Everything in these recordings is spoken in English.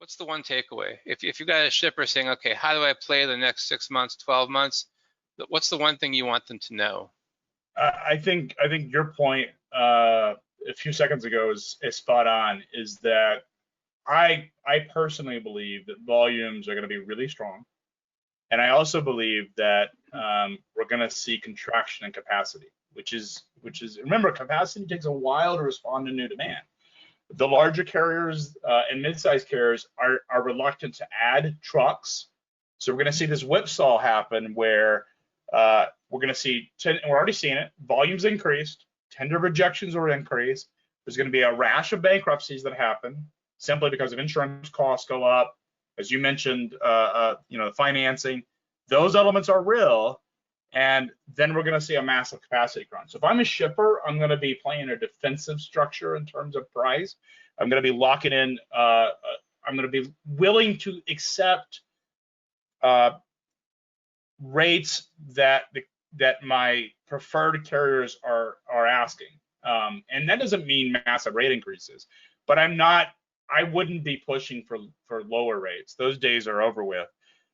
what's the one takeaway? If you got a shipper saying, okay, how do I play the next 6 months, 12 months? What's the one thing you want them to know? I think your point a few seconds ago is spot on. Is that I personally believe that volumes are going to be really strong, and I also believe that we're going to see contraction in capacity, which is remember, capacity takes a while to respond to new demand. The larger carriers and mid-sized carriers are reluctant to add trucks, so we're going to see this whipsaw happen where we're going to see, we're already seeing it, volumes increased, tender rejections will increase. There's going to be a rash of bankruptcies that happen simply because of insurance costs go up. As you mentioned, the financing, those elements are real. And then we're going to see a massive capacity crunch. So if I'm a shipper, I'm going to be playing a defensive structure in terms of price. I'm going to be locking in. I'm going to be willing to accept rates that my preferred carriers are asking. And that doesn't mean massive rate increases, but I wouldn't be pushing for lower rates. Those days are over with.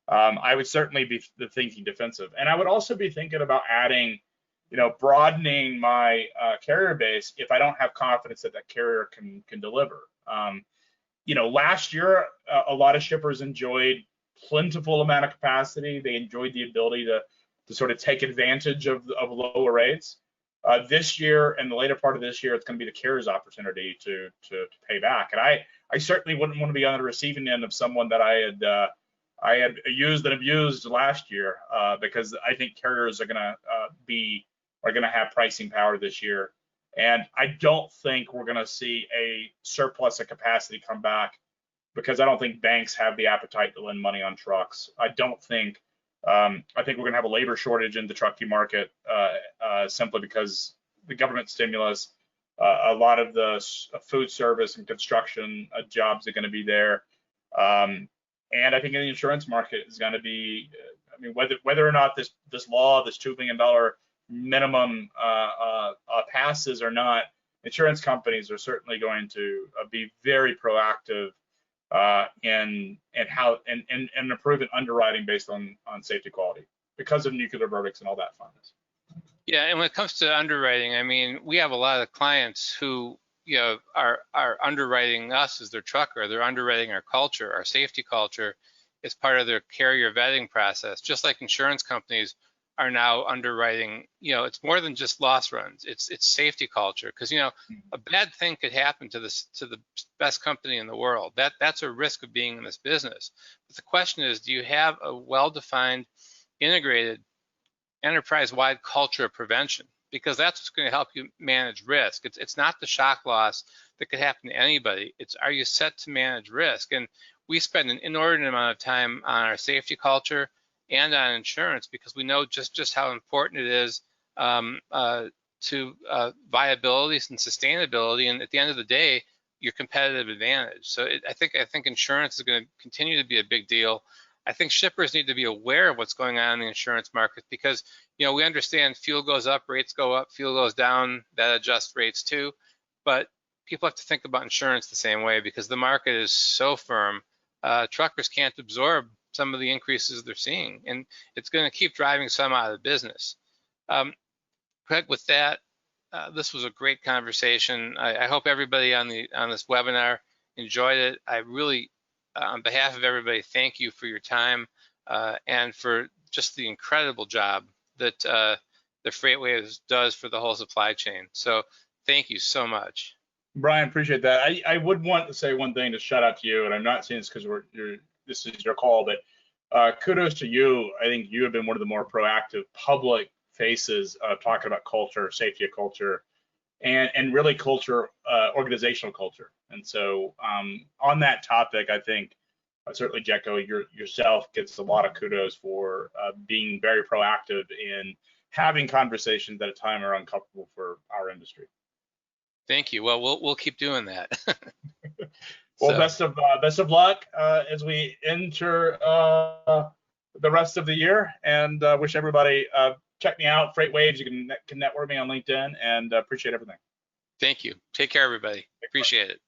I would certainly be thinking defensive, and I would also be thinking about adding, broadening my carrier base if I don't have confidence that carrier can deliver. Last year, a lot of shippers enjoyed plentiful amount of capacity. They enjoyed the ability to sort of take advantage of lower rates. This year and the later part of this year, it's going to be the carrier's opportunity to pay back. And I certainly wouldn't want to be on the receiving end of someone that I had used and abused last year, because I think carriers are going to have pricing power this year, and I don't think we're going to see a surplus of capacity come back, because I don't think banks have the appetite to lend money on trucks. I think we're going to have a labor shortage in the trucking market, simply because the government stimulus, a lot of the food service and construction jobs are going to be there. And I think the insurance market is going to be, whether or not this law, this $2 billion minimum passes or not, insurance companies are certainly going to be very proactive in improving underwriting based on safety quality because of nuclear verdicts and all that funness. Yeah, and when it comes to underwriting, we have a lot of clients who are underwriting us as their trucker. They're underwriting our culture, our safety culture, as part of their carrier vetting process. Just like insurance companies are now underwriting, it's more than just loss runs. It's safety culture, because a bad thing could happen to the best company in the world. That's a risk of being in this business. But the question is, do you have a well-defined, integrated, enterprise-wide culture of prevention? Because that's what's going to help you manage risk. It's not the shock loss that could happen to anybody. It's, are you set to manage risk? And we spend an inordinate amount of time on our safety culture and on insurance, because we know just how important it is to viability and sustainability, and at the end of the day, your competitive advantage. So I think insurance is going to continue to be a big deal. I think shippers need to be aware of what's going on in the insurance market, because we understand fuel goes up, rates go up, fuel goes down, that adjusts rates too. But people have to think about insurance the same way, because the market is so firm. Truckers can't absorb some of the increases they're seeing, and it's going to keep driving some out of business. Craig, with that, this was a great conversation. I hope everybody on this webinar enjoyed it. I really, on behalf of everybody, thank you for your time and for just the incredible job that the FreightWaves does for the whole supply chain. So thank you so much. Brian, appreciate that. I would want to say one thing to shout out to you, and I'm not saying this because this is your call, but kudos to you. I think you have been one of the more proactive public faces talking about culture, safety of culture, and really culture, organizational culture. And so on that topic, I think certainly Jetco, yourself gets a lot of kudos for being very proactive in having conversations at a time are uncomfortable for our industry. Thank you. Well, we'll keep doing that. Well, so, best of luck as we enter the rest of the year, and wish everybody, check me out, FreightWaves. You can network me on LinkedIn, and appreciate everything. Thank you. Take care, everybody. Appreciate it.